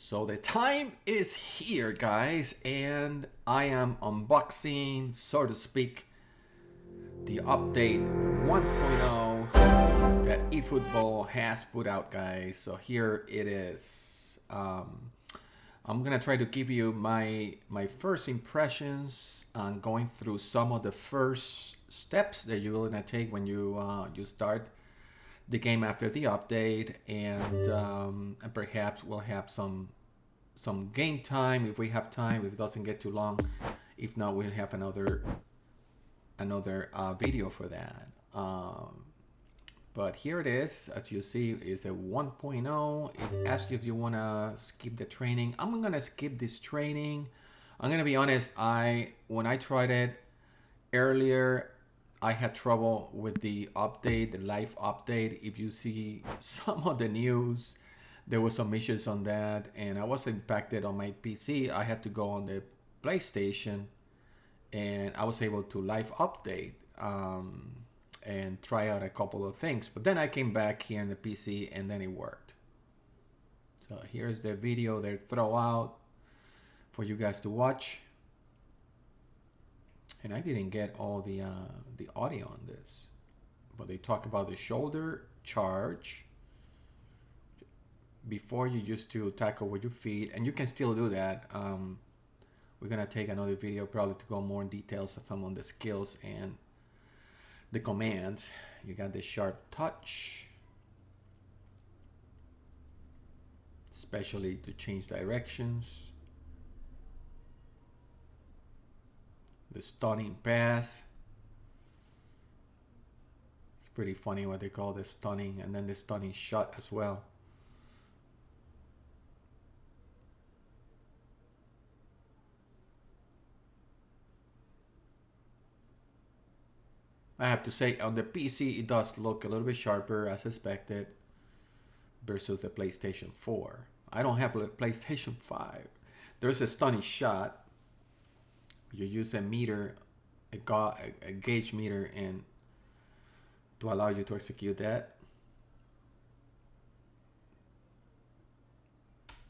So the time is here, guys, and I am unboxing, so to speak, the update 1.0 that eFootball has put out, guys. So here it is. I'm gonna try to give you my first impressions on going through some of the first steps that you're gonna take when you start the game after the update, and perhaps we'll have some game time if we have time, if it doesn't get too long. If not, we'll have another video for that. But here it is. As you see, it's a 1.0. It asks you if you want to skip the training. I'm gonna skip this training. I'm gonna be honest, when I tried it earlier, I had trouble with the update, the live update. If you see some of the news, there was some issues on that, and I was impacted on my PC. I had to go on the PlayStation, and I was able to live update and try out a couple of things. But then I came back here in the PC, and then it worked. So here's the video they throw out for you guys to watch. And I didn't get all the audio on this, but they talk about the shoulder charge. Before, you used to tackle with your feet, and you can still do that. We're gonna take another video probably to go more in details on some of the skills and the commands. You got the sharp touch, especially to change directions. The stunning pass. It's pretty funny what they call the stunning, and then the stunning shot as well. I have to say, on the PC, it does look a little bit sharper as expected versus the PlayStation 4. I don't have a PlayStation 5. There's a stunning shot. You use a meter, a gauge meter, and to allow you to execute that.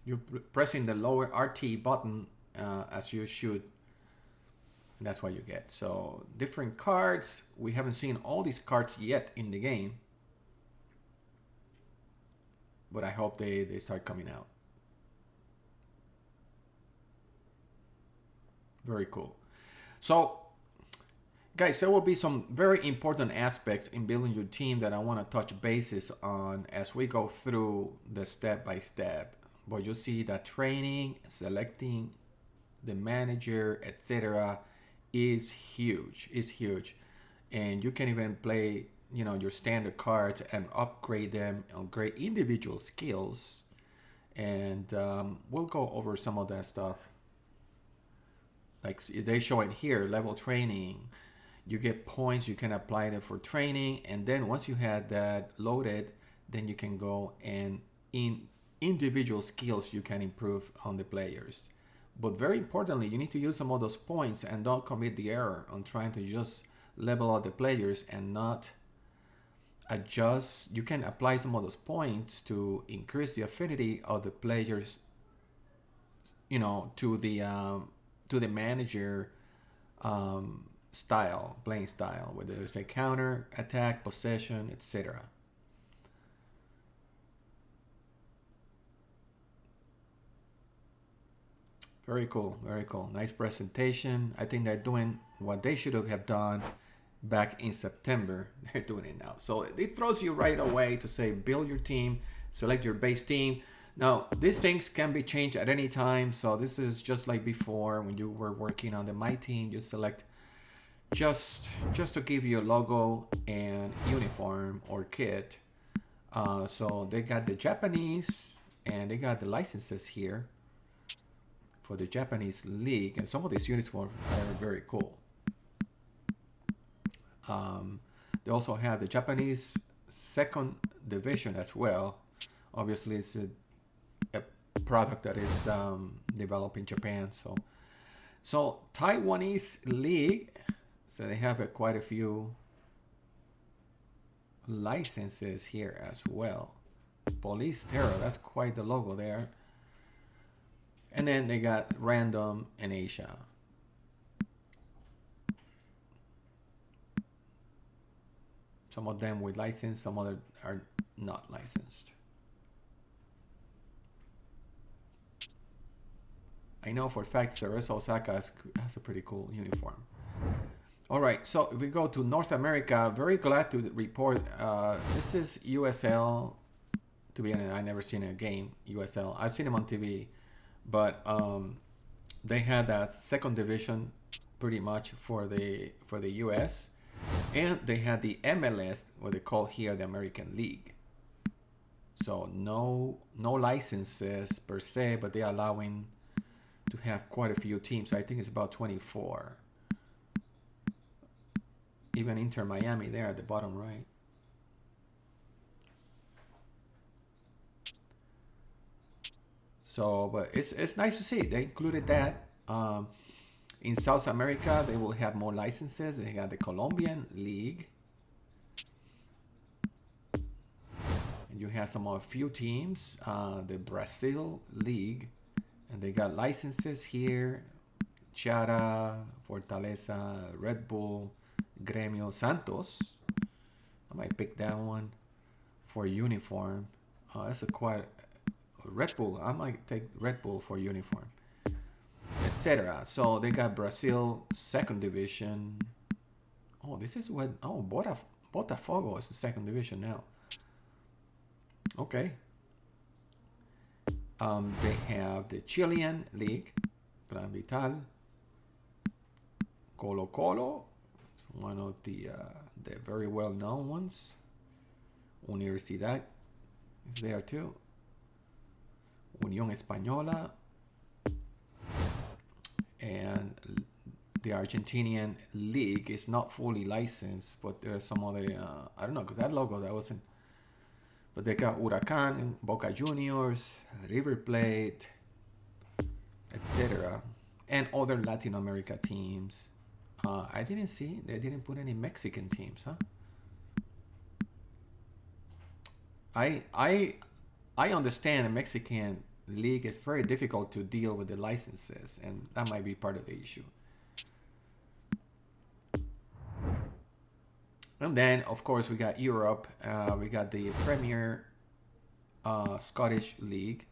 You're pressing the lower RT button as you shoot, and that's what you get. So different cards. We haven't seen all these cards yet in the game, but I hope they start coming out. Very cool. So, guys, there will be some very important aspects in building your team that I want to touch bases on as we go through the step by step. But you'll see that training, selecting the manager, etc., is huge. It's huge, and you can even play, your standard cards and upgrade them, upgrade individual skills, and we'll go over some of that stuff. Like they show it here, level training. You get points, you can apply them for training, and then once you had that loaded, then you can go and in individual skills you can improve on the players. But very importantly, you need to use some of those points and don't commit the error on trying to just level out the players and not adjust. You can apply some of those points to increase the affinity of the players, to the manager style, playing style, whether it's a counter, attack, possession, etc. Very cool, very cool. Nice presentation. I think they're doing what they should have done back in September. They're doing it now. So it throws you right away to say, build your team, select your base team. Now, these things can be changed at any time. So this is just like before when you were working on the My Team. You select just to give you a logo and uniform or kit. So they got the Japanese, and they got the licenses here for the Japanese league, and some of these uniforms are very cool. They also have the Japanese second division as well. Obviously, it's a product that is developed in Japan. So Taiwanese league. So they have quite a few licenses here as well. Police Terror, that's quite the logo there. And then they got random in Asia. Some of them with license, some other are not licensed. I know for a fact Cerveza Osaka has a pretty cool uniform. All right, so if we go to North America, very glad to report this is USL. To be honest, I never seen a game USL. I've seen them on TV, but they had that second division pretty much for the US, and they had the MLS, what they call here the American League. So no licenses per se, but they're allowing to have quite a few teams. I think it's about 24. Even Inter Miami there at the bottom right. So, but it's nice to see they included that. In South America, they will have more licenses. They got the Colombian League, and you have a few teams. The Brazil League, and they got licenses here. Chara, Fortaleza, Red Bull, Gremio, Santos. I might pick that one for uniform. That's a quite Red Bull. I might take Red Bull for uniform, etc. So they got Brazil second division. Oh, this is what. Oh, Botafogo is the second division now. Okay. They have the Chilean League, Plan Vital, Colo Colo. It's one of the very well known ones. Universidad is there too. Unión Española, and the Argentinian League is not fully licensed, but there's some other, I don't know, because that logo, that wasn't, but they got Huracan, Boca Juniors, River Plate, etc., and other Latin America teams. I didn't see, they didn't put any Mexican teams, huh? I understand the Mexican league is very difficult to deal with the licenses, and that might be part of the issue. And then, of course, we got Europe. We got the Premier Scottish League.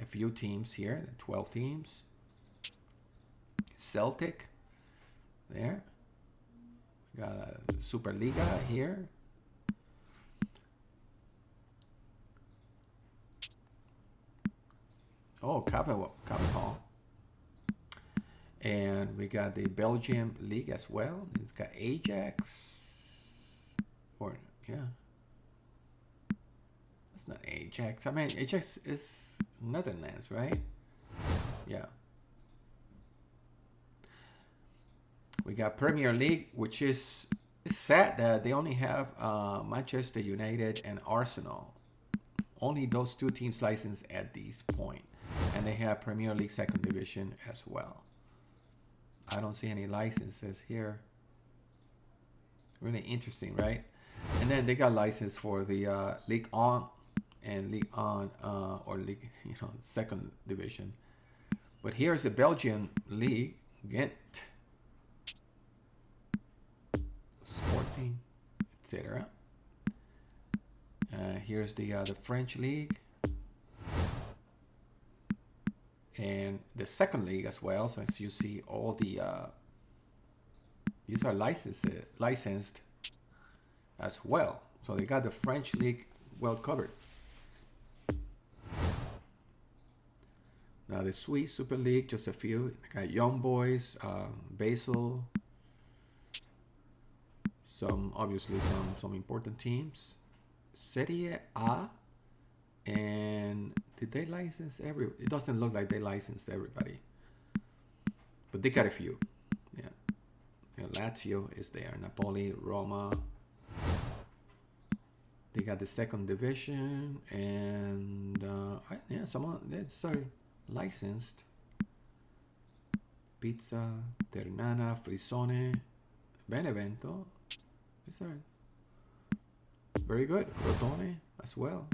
A few teams here, 12 teams. Celtic, there. We got Superliga here. Oh, Carvajal. And we got the Belgium League as well. It's got Ajax. Or, yeah. That's not Ajax. I mean, Ajax is Netherlands, right? Yeah. We got Premier League, which is sad that they only have Manchester United and Arsenal. Only those two teams licensed at this point. And they have Premier League second division as well. I don't see any licenses here. Really interesting, right? And then they got license for the League On and League On or League, second division. But here's the Belgian League, Ghent, Sporting, etc. Here's the French League. And the second league as well. So as you see, all the these are licensed as well. So they got the French league well covered. Now the Swiss Super League, just a few. They got Young Boys, Basel. Obviously some important teams. Serie A. And did they license it doesn't look like they licensed everybody, but they got a few. Yeah, Lazio is there, Napoli, Roma. They got the second division, and some that's licensed. Pizza, Ternana, Frisone, Benevento. These are very good. Crotone as well.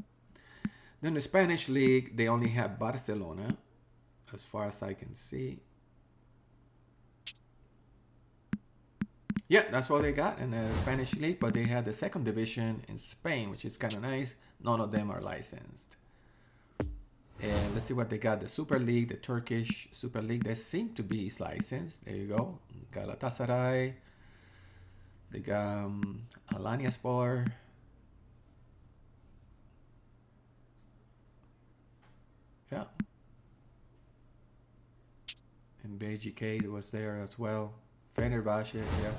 Then the Spanish league, they only have Barcelona, as far as I can see. Yeah, that's what they got in the Spanish league, but they had the second division in Spain, which is kind of nice. None of them are licensed. And let's see what they got. The Super League, the Turkish Super League, they seem to be licensed. There you go. Galatasaray. They got Alanyaspor. Yeah. And BGK was there as well. Fenerbahce, yeah.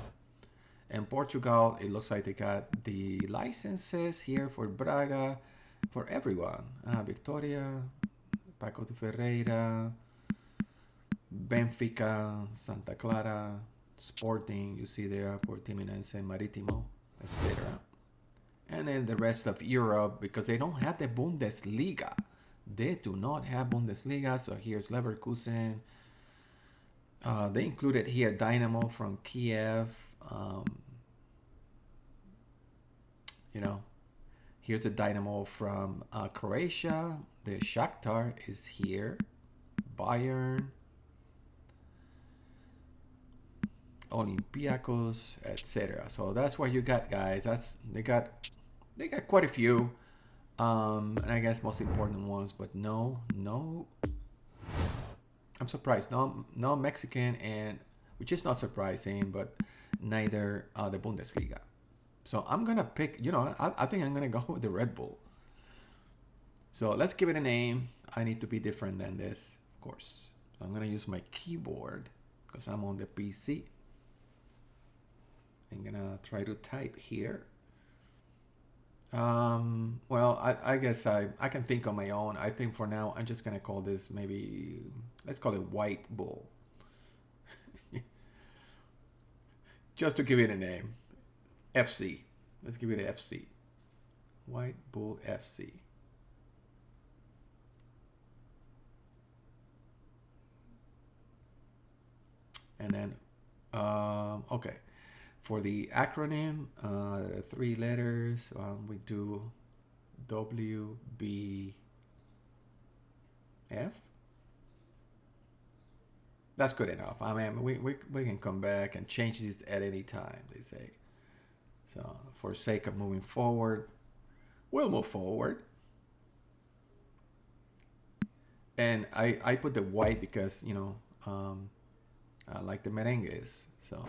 And Portugal, it looks like they got the licenses here for Braga, for everyone. Victoria, Paco de Ferreira, Benfica, Santa Clara, Sporting, you see there, Portimonense, Marítimo, etc. And then the rest of Europe, because they don't have the Bundesliga. They do not have Bundesliga, so here's Leverkusen. They included here Dynamo from Kiev. You know, here's the Dynamo from Croatia. The Shakhtar is here. Bayern. Olympiacos, etc. So that's what you got, guys. They got quite a few. And I guess most important ones, but no, I'm surprised. No Mexican, and which is not surprising, but neither the Bundesliga. So I'm gonna pick. I think I'm gonna go with the Red Bull. So let's give it a name. I need to be different than this, of course. So I'm gonna use my keyboard because I'm on the PC. I'm gonna try to type here. Well, I guess I can think on my own. I think for now I'm just gonna call this, maybe let's call it White Bull. Just to give it a name. FC. Let's give it an FC. White Bull FC. And then okay. For the acronym, 3 letters, we do WBF. That's good enough. I mean, we can come back and change this at any time, they say. So for sake of moving forward, we'll move forward. And I put the white because, I like the merengues. So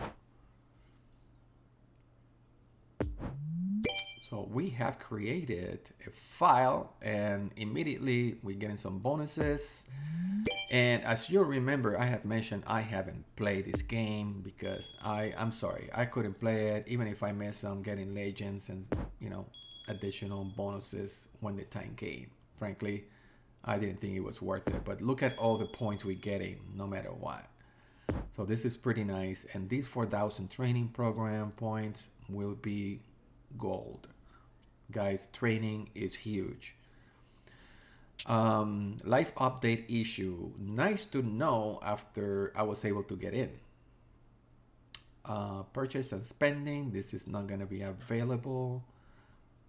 we have created a file, and immediately we're getting some bonuses. And as you remember, I had mentioned I haven't played this game because I'm sorry, I couldn't play it. Even if I missed some getting legends and additional bonuses when the time came. Frankly, I didn't think it was worth it. But look at all the points we're getting no matter what. So this is pretty nice. And these 4,000 training program points will be gold. Guys, training is huge. Life update issue. Nice to know after I was able to get in. Purchase and spending. This is not going to be available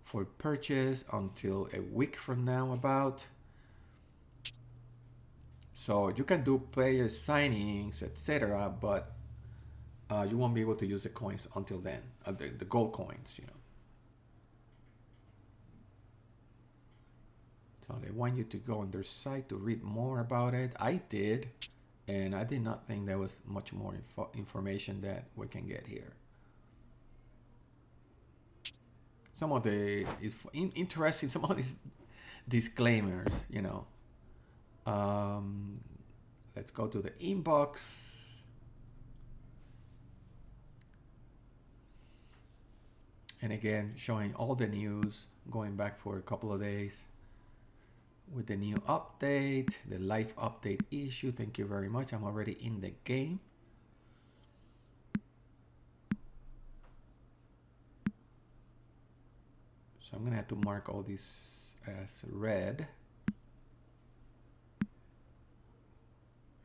for purchase until a week from now about. So you can do player signings, etc. But you won't be able to use the coins until then. The gold coins, So they want you to go on their site to read more about it. I did, and I did not think there was much more information that we can get here. Some of the interesting, some of these disclaimers, Let's go to the inbox. And again, showing all the news going back for a couple of days. With the new update, the live update issue. Thank you very much. I'm already in the game. So I'm gonna have to mark all these as red.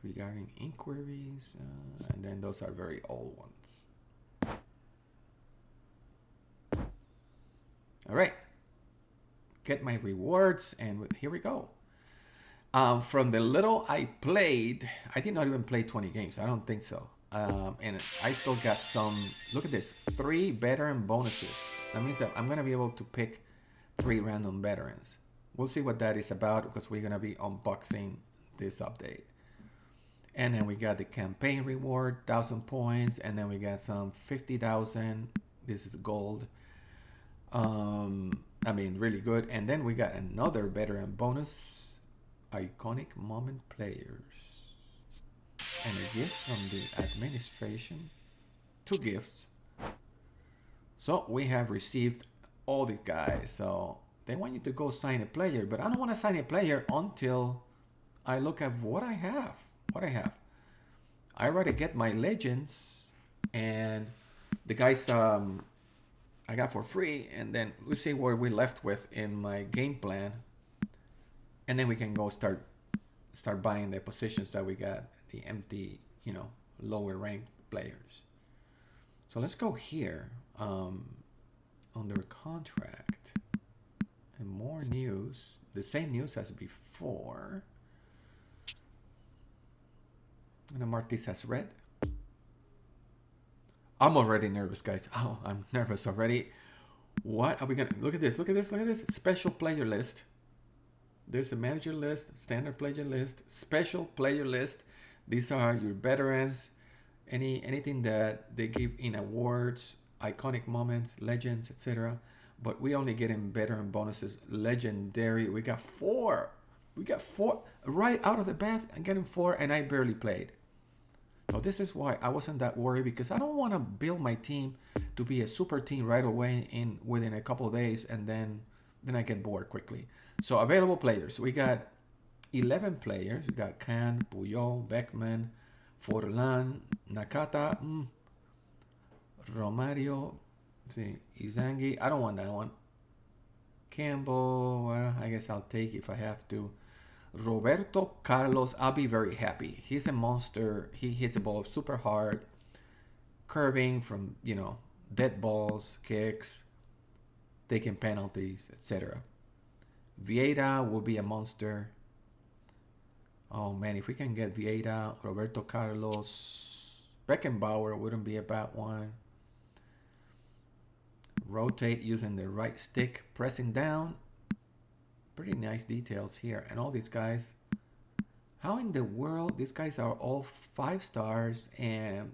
Regarding inquiries, and then those are very old ones. All right. Get my rewards, and here we go. From the little I played, I did not even play 20 games. I don't think so. And I still got some. Look at this, 3 veteran bonuses. That means that I'm gonna be able to pick 3 random veterans. We'll see what that is about because we're gonna be unboxing this update. And then we got the campaign reward, 1,000 points, and then we got some 50,000. This is gold. I mean, really good. And then we got another veteran bonus, iconic moment players, and a gift from the administration. 2 gifts. So we have received all the guys. So they want you to go sign a player, but I don't want to sign a player until I look at what I have. I already get my legends and the guys I got for free, and then we'll see what we're left with in my game plan, and then we can go start buying the positions that we got, the empty, lower ranked players. So let's go here, under contract and more news, the same news as before. I'm gonna mark this as red. I'm already nervous, guys. Oh, I'm nervous already. What are we gonna look at this? Look at this. Special player list. There's a manager list, standard player list, special player list. These are your veterans, anything that they give in awards, iconic moments, legends, etc. But we only get in veteran bonuses, legendary. We got 4. Right out of the bat. I'm getting 4, and I barely played. So this is why I wasn't that worried, because I don't want to build my team to be a super team right away within a couple of days, and then I get bored quickly. So available players, we got 11 players. We got Khan, Puyol, Beckman, Forlan, Nakata, Romario, Izangi. I don't want that one. Campbell, well, I guess I'll take if I have to. Roberto Carlos, I'll be very happy. He's a monster. He hits the ball super hard, curving from dead balls, kicks, taking penalties, etc. Vieira will be a monster. Oh man, if we can get Vieira, Roberto Carlos, Beckenbauer wouldn't be a bad one. Rotate using the right stick, pressing down. Pretty nice details here. And all these guys, how in the world these guys are all 5 stars, and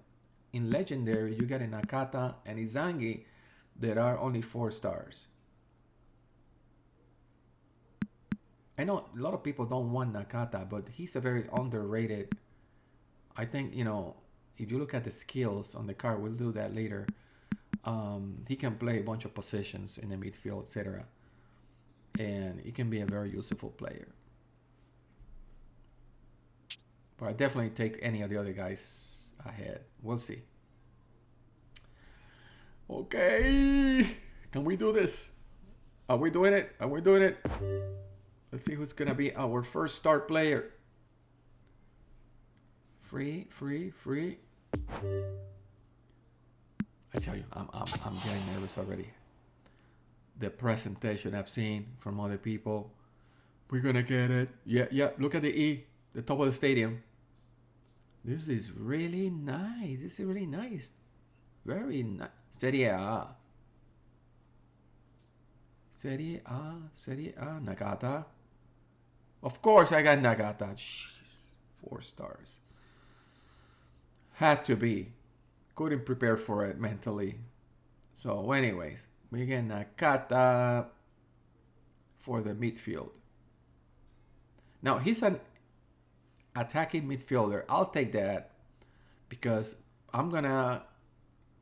in legendary you get a Nakata and Izangi that are only 4 stars. I know a lot of people don't want Nakata, but he's a very underrated. I think if you look at the skills on the card, we'll do that later. He can play a bunch of positions in the midfield, etc. And he can be a very useful player. But I definitely take any of the other guys ahead. We'll see. Okay. Can we do this? Are we doing it? Let's see who's going to be our first start player. Free. I tell you, I'm getting nervous already. The presentation I've seen from other people. We're gonna get it. Yeah. Look at the E, the top of the stadium. This is really nice. Very nice. Serie A. Nagata. Of course, I got Nagata. Jeez, 4 stars. Had to be. Couldn't prepare for it mentally. So, anyways. We get Nakata for the midfield. Now, he's an attacking midfielder. I'll take that because I'm going to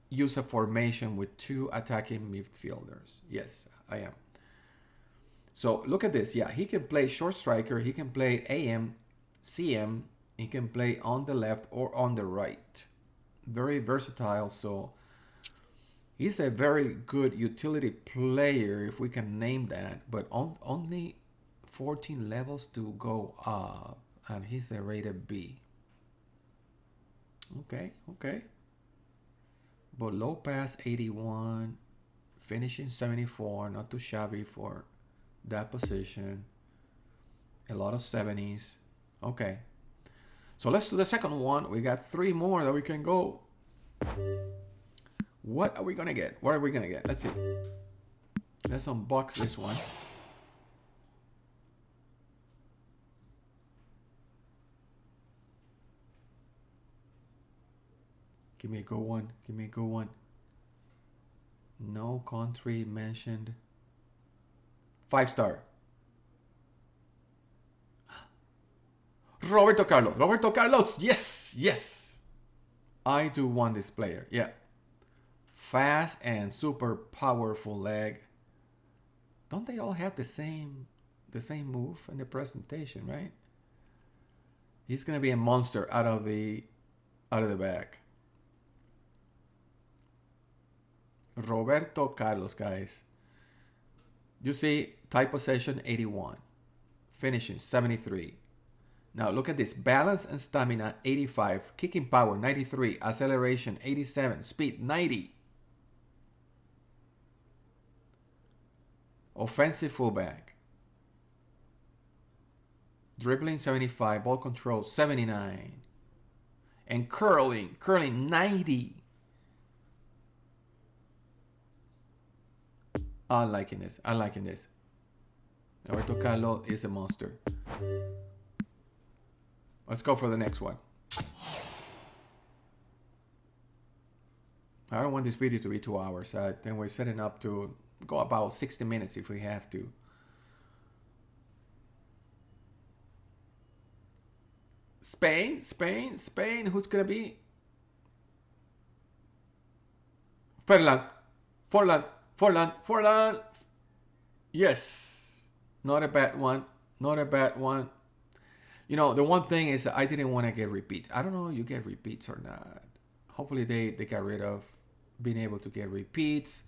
use a formation with 2 attacking midfielders. Yes, I am. So, look at this. Yeah, he can play short striker. He can play AM, CM. He can play on the left or on the right. Very versatile, so he's a very good utility player, if we can name that, but only 14 levels to go up, and he's a rated B. Okay. But low pass 81, finishing 74, not too shabby for that position. A lot of 70s. Okay. So let's do the second one. We got 3 more that we can go. What are we gonna get? What are we gonna get? Let's see. Let's unbox this one. Give me a good one. Give me a good one. No country mentioned. 5-star. Roberto Carlos. Roberto Carlos. Yes. Yes. I do want this player. Yeah. Fast and super powerful leg. Don't they all have the same move in the presentation, right? He's gonna be a monster out of the back. Roberto Carlos, guys. You see, tight possession 81, finishing 73. Now look at this: balance and stamina 85, kicking power 93, acceleration 87, speed 90. Offensive fullback. Dribbling 75, ball control 79. And curling 90. I'm liking this. I'm liking this. Roberto Carlos is a monster. Let's go for the next one. I don't want this video to be 2 hours. I think we're setting up to go about 60 minutes if we have to. Spain. Who's gonna be? Forlan. Yes. Not a bad one. Not a bad one. You know, the one thing is I didn't want to get repeats. I don't know if you get repeats or not. Hopefully they got rid of being able to get repeats.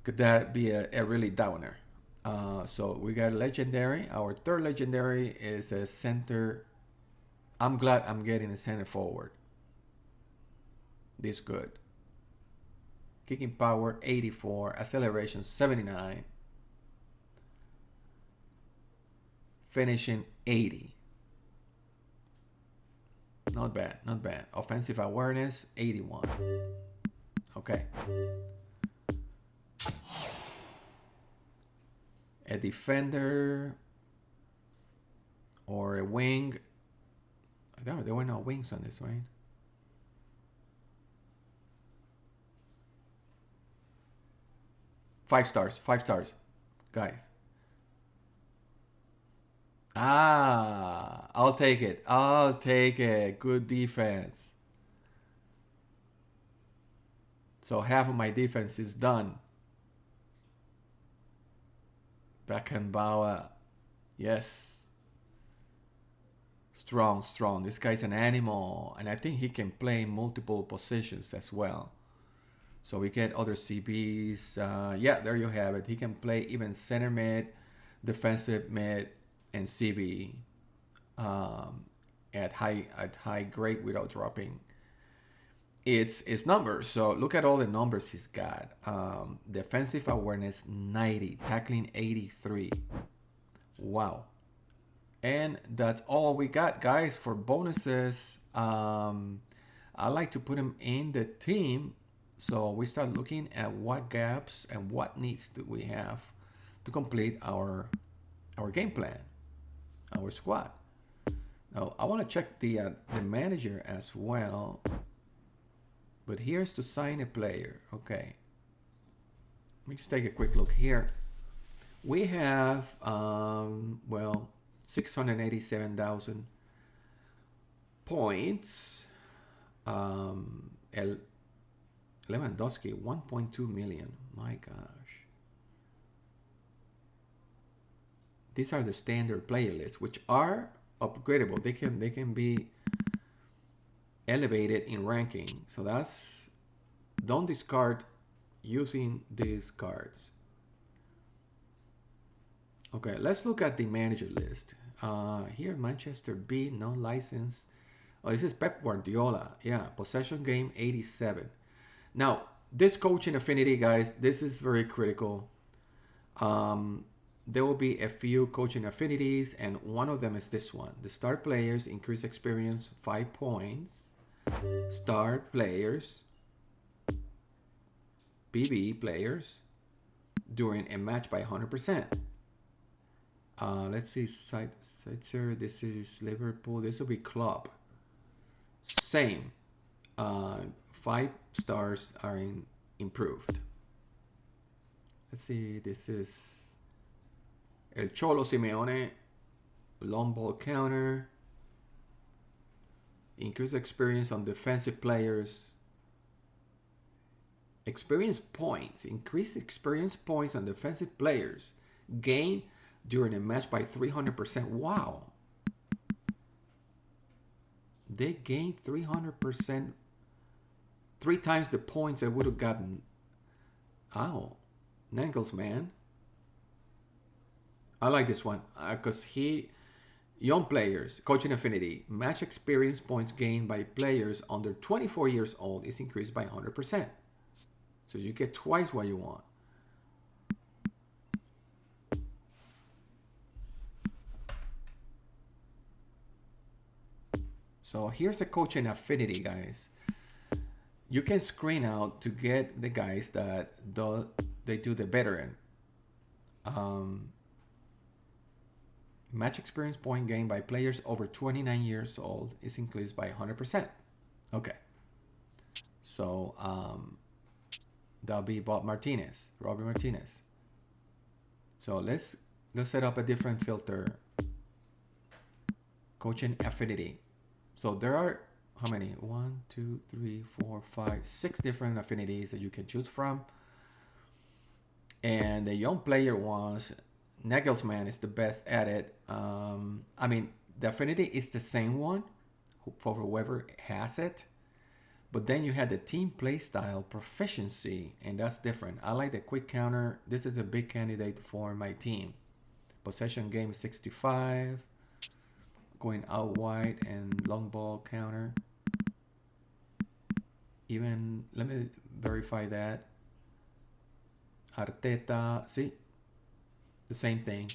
Could that be a really downer? So we got a legendary. Our third legendary is a center. I'm glad I'm getting a center forward. This good. Kicking power 84, acceleration 79, finishing 80. Not bad, not bad. Offensive awareness 81. Okay. A defender or a wing. There were no wings on this, right? Five stars, guys. I'll take it. Good defense. So half of my defense is done. Beckenbauer. Yes. Strong. This guy's an animal. And I think he can play multiple positions as well. So we get other CBs. Yeah, there you have it. He can play even center mid, defensive mid, and CB at high grade without dropping its numbers. So look at all the numbers he's got. Defensive awareness 90, tackling 83. Wow. And that's all we got, guys, for bonuses. I like to put him in the team. So we start looking at what gaps and what needs do we have to complete our game plan, our squad. Now I want to check the manager as well. But here's to sign a player. Okay. Let me just take a quick look here. We have well, 687,000 points. Lewandowski, 1.2 million. My gosh. These are the standard player lists, which are upgradable. They can be elevated in ranking. So that's, don't discard using these cards. Okay, let's look at the manager list. Here, Manchester B, no license. Oh, this is Pep Guardiola. Yeah, possession game 87. Now, this coaching affinity, guys, this is very critical. there will be a few coaching affinities, and one of them is this one. The star players increase experience 5 points. Star players, BB players, during a match by 100%. Let's see, Sitzer, this is Liverpool, this will be club. Same. 5 stars are improved. Let's see, this is El Cholo Simeone, long ball counter. Increase experience on defensive players. Experience points. Increase experience points on defensive players. Gain during a match by 300%. Wow. They gained 300%. 3 times the points I would have gotten. Ow. Nagelsmann. I like this one because young players, coaching affinity, match experience points gained by players under 24 years old is increased by 100%. So you get twice what you want. So here's the coaching affinity, guys. You can screen out to get the guys that they do the veteran. Match experience point gained by players over 29 years old is increased by 100%. Okay. So that'll be Robert Martinez. So let's set up a different filter. Coaching affinity. So there are how many? 1, 2, 3, 4, 5, 6 different affinities that you can choose from. And the young player ones, Nagelsmann is the best at it. I mean, the affinity is the same one for whoever has it. But then you had the team play style proficiency, and that's different. I like the quick counter. This is a big candidate for my team. Possession game 65. Going out wide and long ball counter. Even, let me verify that. Arteta, see? The same thing.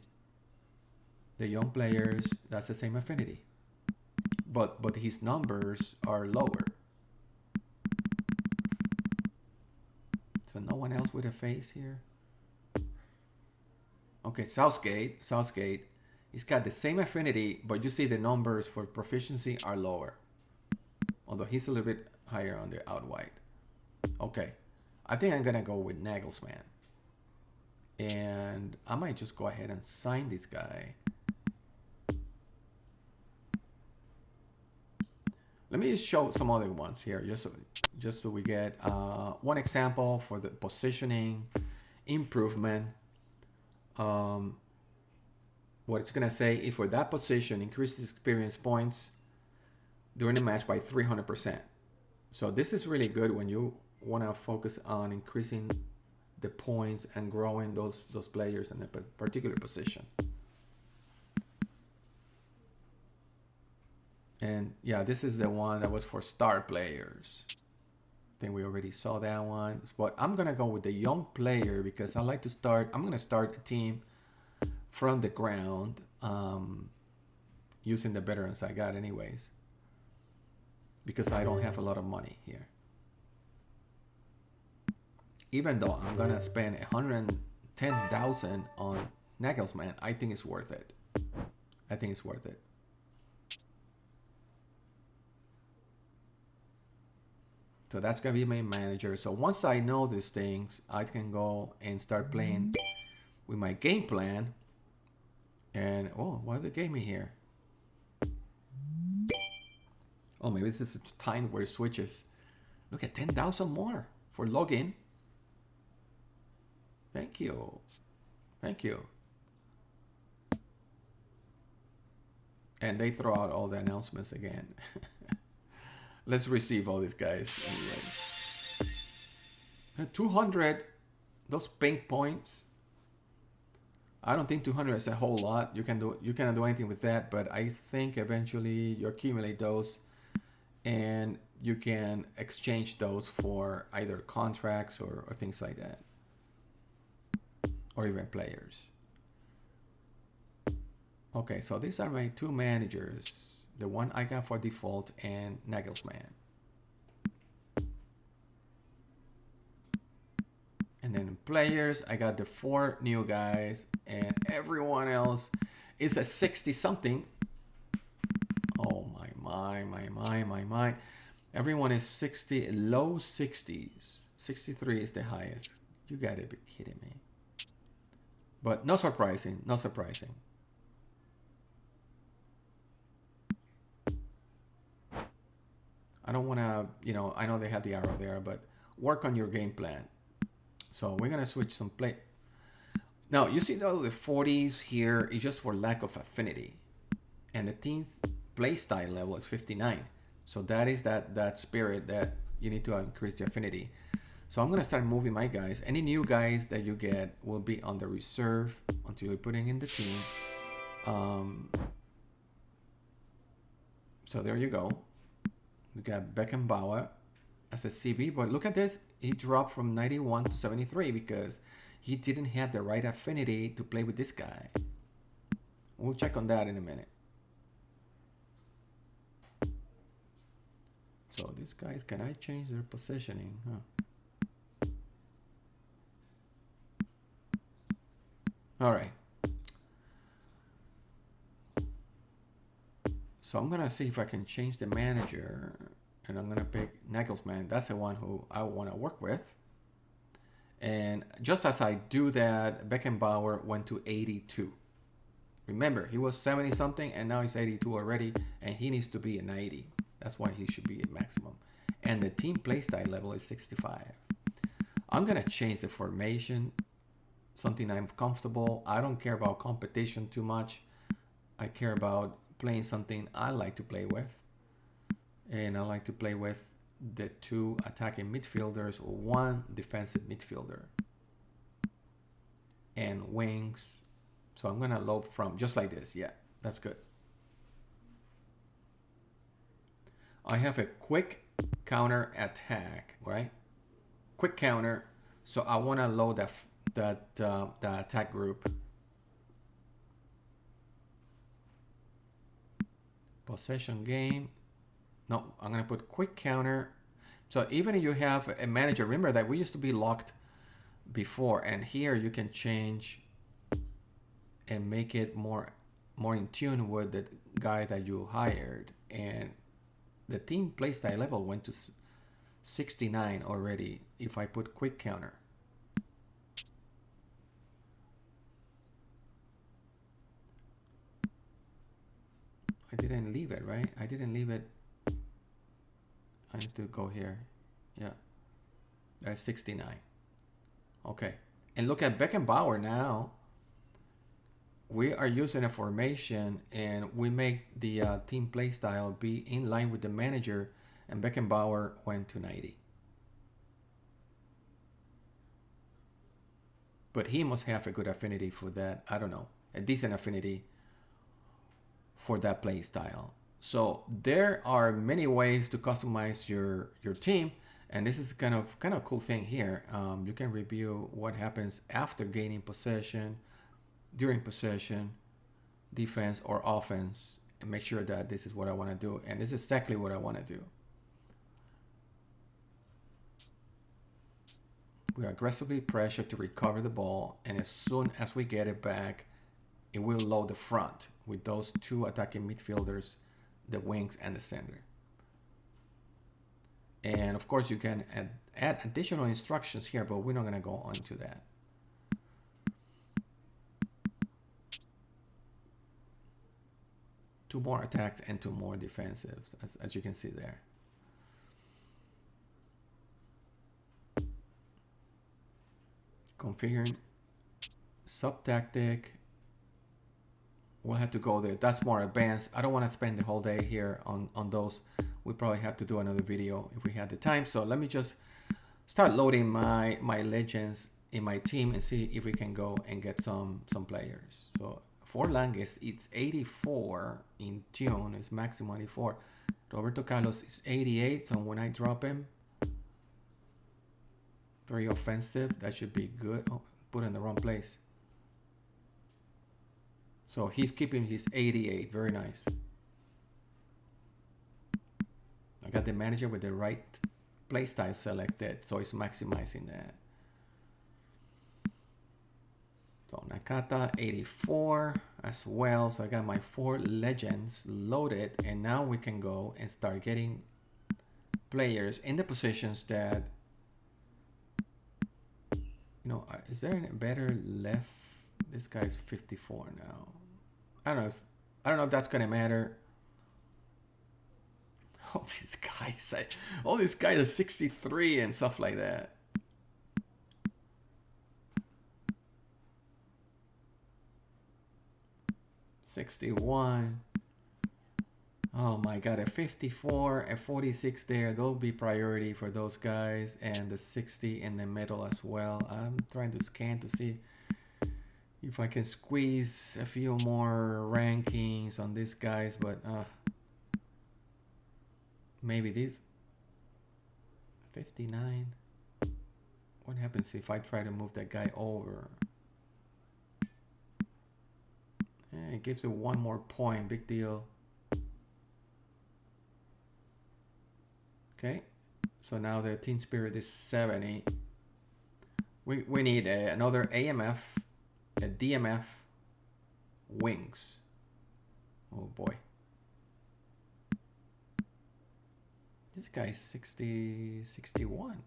The young players, that's the same affinity. But his numbers are lower. So no one else with a face here. Okay, Southgate. He's got the same affinity, but you see the numbers for proficiency are lower. Although he's a little bit higher on the out wide. Okay, I think I'm gonna go with Nagelsmann. And I might just go ahead and sign this guy. Let me just show some other ones here, just so we get one example for the positioning improvement. What it's gonna say is for that position, increases experience points during the match by 300%. So this is really good when you want to focus on increasing the points and growing those players in a particular position. And yeah, this is the one that was for star players. I think we already saw that one. But I'm gonna go with the young player because I like to start. I'm gonna start a team from the ground, using the veterans I got anyways, because I don't have a lot of money here. Even though I'm gonna spend 110,000 on Nagelsmann, I think it's worth it. So that's gonna be my manager. So once I know these things, I can go and start playing with my game plan. And oh, why did they give me here? Oh, maybe this is the time where it switches. Look at 10,000 more for login. Thank you. And they throw out all the announcements again. Let's receive all these guys. Anyway. 200, those pink points. I don't think 200 is a whole lot. You cannot do anything with that, but I think eventually you accumulate those and you can exchange those for either contracts or things like that. Or even players. Okay, so these are my two managers. The one I got for default and Nagelsmann. And then players, I got the 4 new guys, and everyone else is a 60 something. Oh my. Everyone is 60, low 60s. 63 is the highest. You gotta be kidding me. But not surprising, not surprising. I don't wanna, I know they had the arrow there, but work on your game plan. So we're gonna switch some play. Now you see though the 40s here is just for lack of affinity, and the team's play style level is 59. So that is that spirit that you need to increase the affinity. So I'm gonna start moving my guys. Any new guys that you get will be on the reserve until you're putting in the team. So there you go. We got Beckenbauer as a CB, but look at this. He dropped from 91 to 73 because he didn't have the right affinity to play with this guy. We'll check on that in a minute. So these guys, can I change their positioning? Huh. All right. So I'm gonna see if I can change the manager, and I'm gonna pick Nagelsmann. That's the one who I want to work with. And just as I do that, Beckenbauer went to 82. Remember, he was 70 something, and now he's 82 already, and he needs to be a 90. That's why he should be at maximum. And the team playstyle level is 65. I'm gonna change the formation, something I'm comfortable. I don't care about competition too much. I care about playing something I like to play with. And I like to play with the 2 attacking midfielders or 1 defensive midfielder. And wings. So I'm gonna load from just like this. Yeah, that's good. I have a quick counter attack, right? Quick counter. So I want to load the attack group. Possession game. No, I'm gonna put quick counter. So even if you have a manager, remember that we used to be locked before, and here you can change and make it more in tune with the guy that you hired. And the team playstyle level went to 69 already if I put quick counter. I didn't leave it, right? I didn't leave it. I need to go here. Yeah. That's 69. Okay. And look at Beckenbauer now. We are using a formation, and we make the team play style be in line with the manager, and Beckenbauer went to 90. But he must have a good affinity for that. I don't know, a decent affinity for that play style. So there are many ways to customize your team, and this is kind of a cool thing here. You can review what happens after gaining possession, during possession, defense or offense, and make sure that this is what I want to do, and this is exactly what I want to do. We aggressively pressure to recover the ball, and as soon as we get it back, it will load the front with those 2 attacking midfielders, the wings and the center. And of course you can add additional instructions here, but we're not going to go on to that. Two more attacks and 2 more defensives, as you can see there. Configuring sub tactic. We'll have to go there. That's more advanced. I don't want to spend the whole day here on those. We probably have to do another video if we had the time. So let me just start loading my legends in my team and see if we can go and get some players. So for Langes, it's 84 in tune. It's maximum 84. Roberto Carlos is 88. So when I drop him, very offensive. That should be good. Oh, put in the wrong place. So he's keeping his 88. Very nice. I got the manager with the right playstyle selected, so it's maximizing that. So Nakata 84 as well. So I got my 4 legends loaded, and now we can go and start getting players in the positions that, you know, is there a better left? This guy's 54 now. I don't know if that's gonna matter. All these guys are 63 and stuff like that. $61. Oh my god, a 54, a 46 there. They'll be priority for those guys, and the 60 in the middle as well. I'm trying to scan to see if I can squeeze a few more rankings on these guys, but maybe this 59. What happens if I try to move that guy over? Yeah, it gives it 1 more point. Big deal. Okay, so now the team spirit is 70. We need another AMF, a DMF, wings. Oh boy. This guy's 61.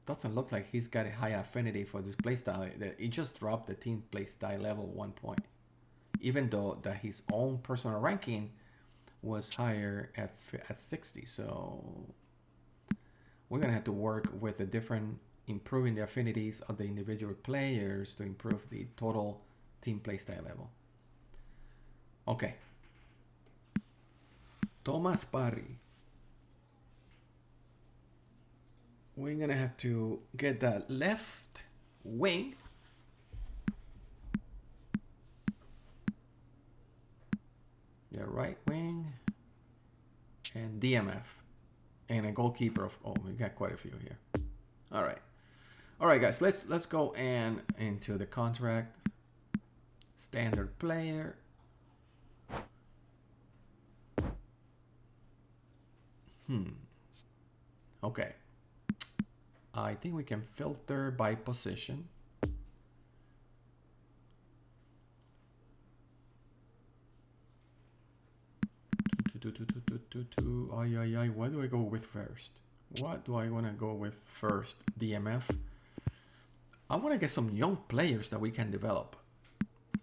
Doesn't look like he's got a high affinity for this playstyle. He just dropped the team playstyle level 1 point, even though that his own personal ranking was higher at 60. So we're gonna have to work with the different, improving the affinities of the individual players to improve the total team playstyle level. Okay. Thomas Parry. We're gonna have to get that left wing. The right wing. And DMF. And a goalkeeper of, oh, we got quite a few here. All right. All right, guys, let's go and into the contract. Standard player. Okay. I think we can filter by position. What do I go with first? What do I want to go with first? DMF. I want to get some young players that we can develop.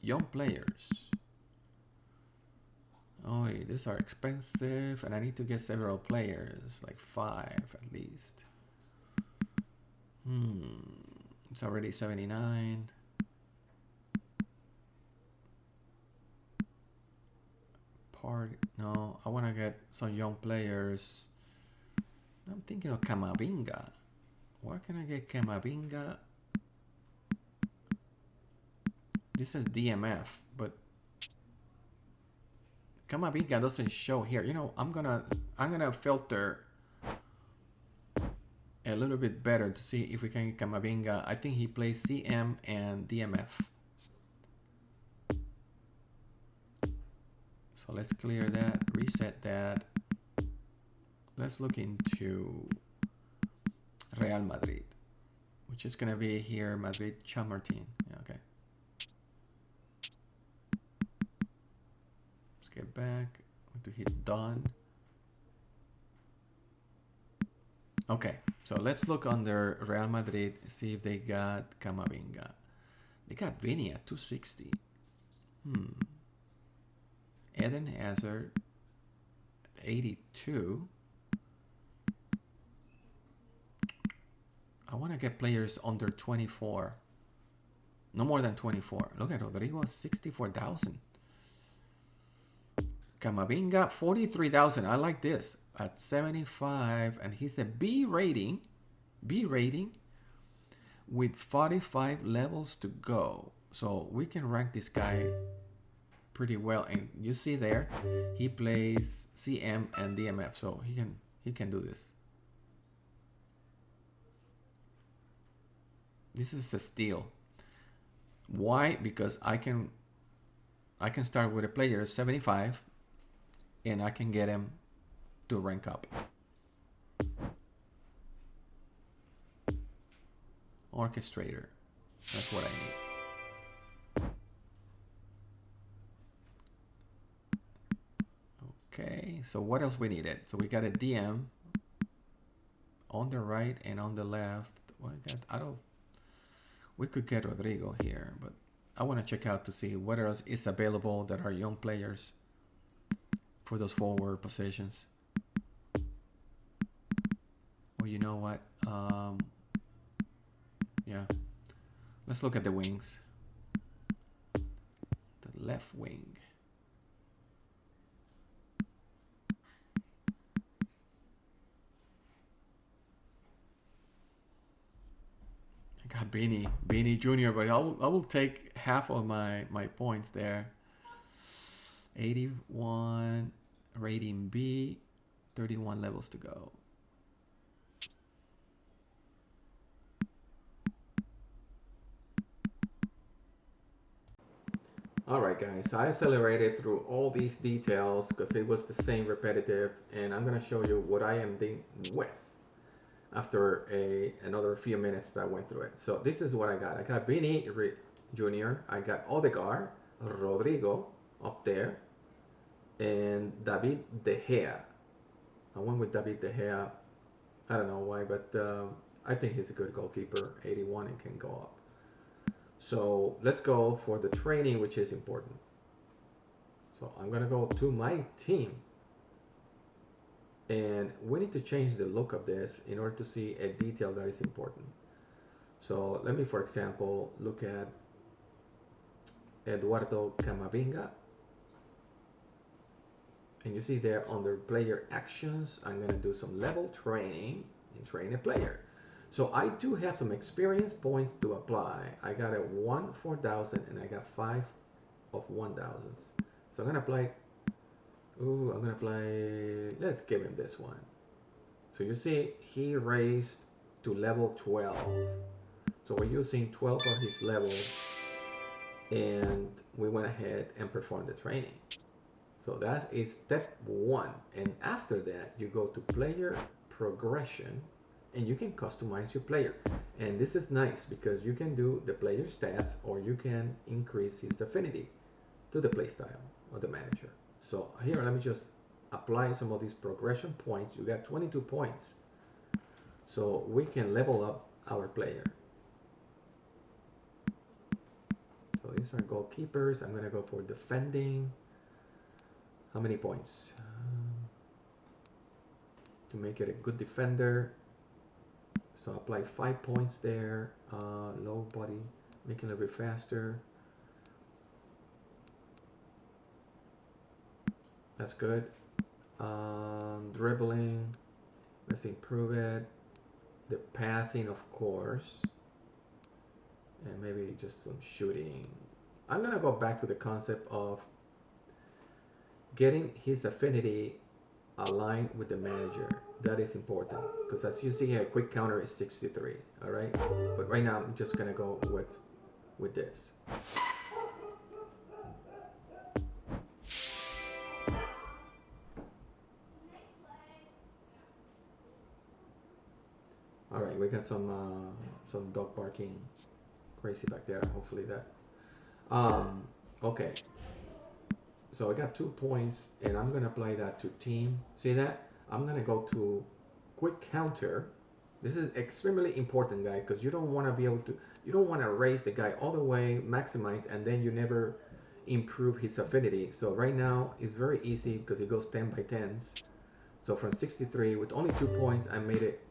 Young players. Oh, these are expensive, and I need to get several players, like 5 at least. It's already 79. No, I want to get some young players. I'm thinking of Camavinga. Where can I get Camavinga? This is DMF, but Camavinga doesn't show here. You know, I'm gonna filter a little bit better to see if we can get Camavinga. I think he plays CM and DMF. So let's clear that, reset that. Let's look into Real Madrid, which is gonna be here, Madrid Chamartin. Yeah, okay. Let's get back to hit done. Okay, so let's look under Real Madrid, see if they got Camavinga. They got Vini at 260. Eden Hazard, 82. I want to get players under 24. No more than 24. Look at Rodrigo, 64,000. Camavinga, 43,000. I like this. At 75, and he's a B rating. B rating with 45 levels to go. So we can rank this guy pretty well, and you see there he plays CM and DMF, so he can do this. This is a steal. Why? Because I can start with a player 75 and I can get him to rank up. Orchestrator. That's what I need. Okay, so what else we needed? So we got a DM on the right and on the left. Well, we could get Rodrigo here, but I want to check out to see what else is available that are young players for those forward positions. Well, you know what? Yeah. Let's look at the wings. The left wing. I got Beanie Jr., but I will take half of my points there. 81 rating B, 31 levels to go. Alright guys, I accelerated through all these details because it was the same repetitive, and I'm going to show you what I am dealing with after another few minutes that I went through it. So this is what I got. I got Beanie Jr., I got Odegaard, Rodrigo up there, and David De Gea. I went with David De Gea. I don't know why, but I think he's a good goalkeeper, 81, and can go up. So let's go for the training, which is important. So I'm going to go to my team. And we need to change the look of this in order to see a detail that is important. So let me, for example, look at Eduardo Camavinga. And you see there under player actions, I'm going to do some level training and train a player. So I do have some experience points to apply. I got a 1 4,000 and I got 5 of 1,000. So I'm going to apply, let's give him this one. So you see he raised to level 12. So we're using 12 of his levels and we went ahead and performed the training. So that is step 1. And after that, you go to player progression and you can customize your player. And this is nice because you can do the player stats or you can increase his affinity to the play style of the manager. So here, let me just apply some of these progression points. You got 22 points. So we can level up our player. So these are goalkeepers. I'm gonna go for defending. How many points? To make it a good defender. So apply 5 points there. Low body, making it a little bit faster. That's good. Dribbling, let's improve it. The passing, of course. And maybe just some shooting. I'm gonna go back to the concept of getting his affinity aligned with the manager. That is important because as you see here, quick counter is 63. All right, but right now I'm just gonna go with this. All right, we got some dog barking crazy back there. Hopefully that. Okay. So I got 2 points, and I'm gonna apply that to team. See that? I'm gonna go to quick counter. This is extremely important, guy, because you don't want to be able to. You don't want to raise the guy all the way, maximize, and then you never improve his affinity. So right now it's very easy because it goes 10 by 10s. So from 63 with only 2 points, I made it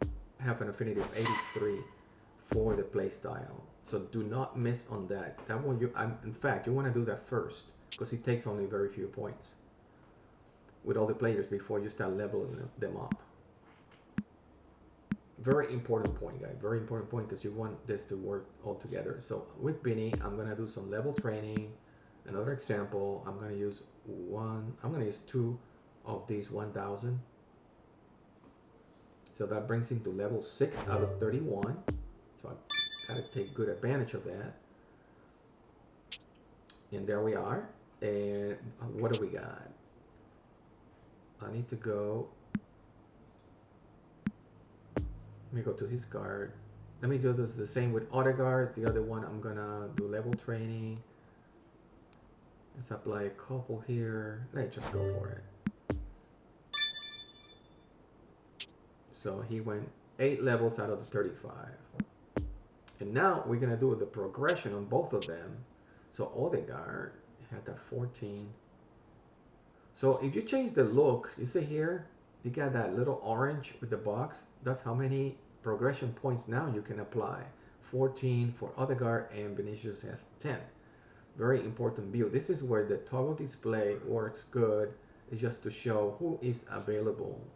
have an affinity of 83 for the play style. So do not miss on that. That one in fact, you want to do that first because it takes only very few points with all the players before you start leveling them up. Very important point, guys. Very important point because you want this to work all together. So with Beanie, I'm gonna do some level training. Another example, I'm gonna use 2 of these 1,000. So that brings him to level 6 out of 31. So gotta take good advantage of that. And there we are. And what do we got? I need to go. Let me go to his card. Let me do this the same with other guards. The other one I'm gonna do level training. Let's apply a couple here. Let's just go for it. So he went 8 levels out of the 35. And now we're gonna do the progression on both of them. So Odegaard had that 14. So if you change the look, you see here, you got that little orange with the box. That's how many progression points now you can apply. 14 for Odegaard, and Vinicius has 10. Very important view. This is where the toggle display works good. It's just to show who is available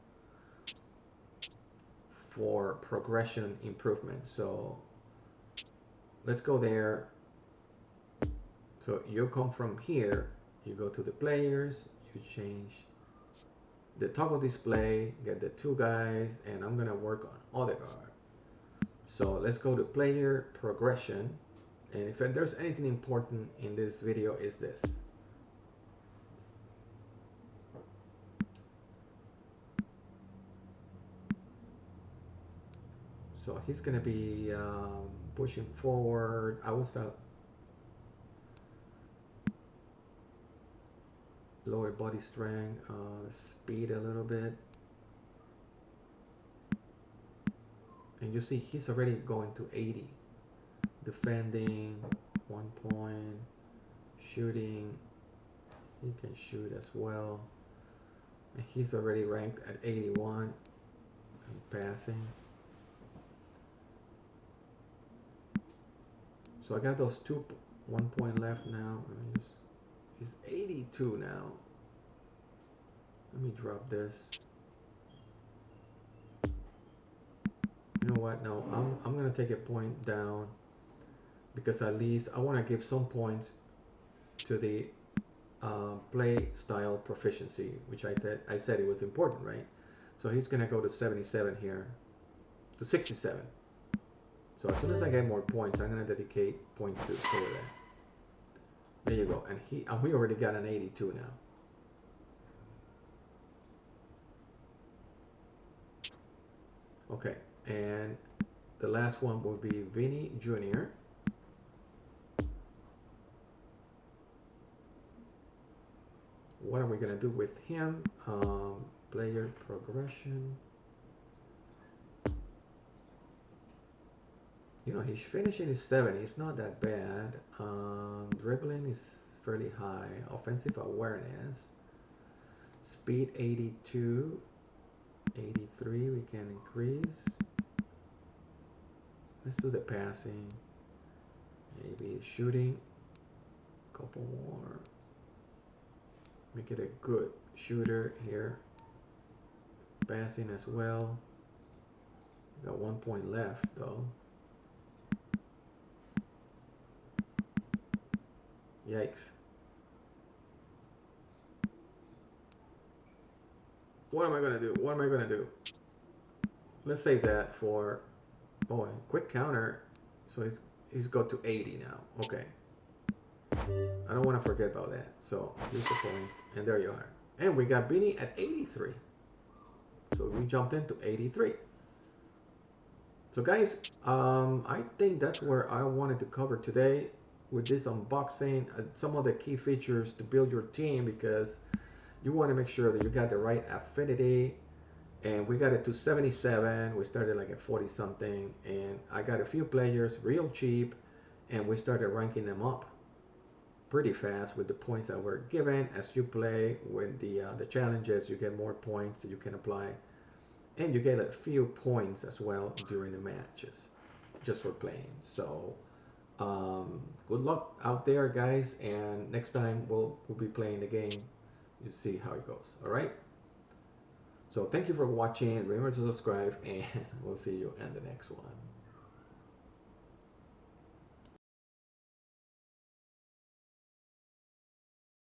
for progression improvement. So let's go there. So you come from here, you go to the players, you change the toggle display, get the 2 guys, and I'm gonna work on Odegaard. So let's go to player progression. And if there's anything important in this video, is this. So he's gonna be pushing forward. I will start lower body strength, speed a little bit. And you see he's already going to 80. Defending, 1 point. Shooting, he can shoot as well. And he's already ranked at 81. And passing. So I got those 1 point left now. Let me just, he's 82 now. Let me drop this. You know what? No, I'm gonna take a point down, because at least I want to give some points to the play style proficiency, which I said it was important, right? So he's gonna go to 77 here, to 67. So as soon as I get more points, I'm gonna dedicate points to that. There you go. And we already got an 82 now. Okay, and the last one will be Vinny Jr. What are we gonna do with him? Player progression. You know, he's finishing his 70. It's not that bad. Dribbling is fairly high. Offensive awareness. Speed 82. 83 we can increase. Let's do the passing. Maybe shooting. Couple more. Make it a good shooter here. Passing as well. Got 1 point left though. Yikes. What am I gonna do? What am I gonna do? Let's save that for, oh, quick counter. So he's got to 80 now. Okay. I don't want to forget about that. So here's the points, and there you are. And we got Beanie at 83. So we jumped into 83. So guys, I think that's where I wanted to cover today with this unboxing, some of the key features to build your team, because you want to make sure that you got the right affinity. And we got it to 77. We started like at 40 something, and I got a few players real cheap, and we started ranking them up pretty fast with the points that were given. As you play with the challenges, you get more points that you can apply, and you get a few points as well during the matches just for playing. So good luck out there, guys, and next time we'll be playing the game. You see how it goes. All right, so thank you for watching. Remember to subscribe, and we'll see you in the next one.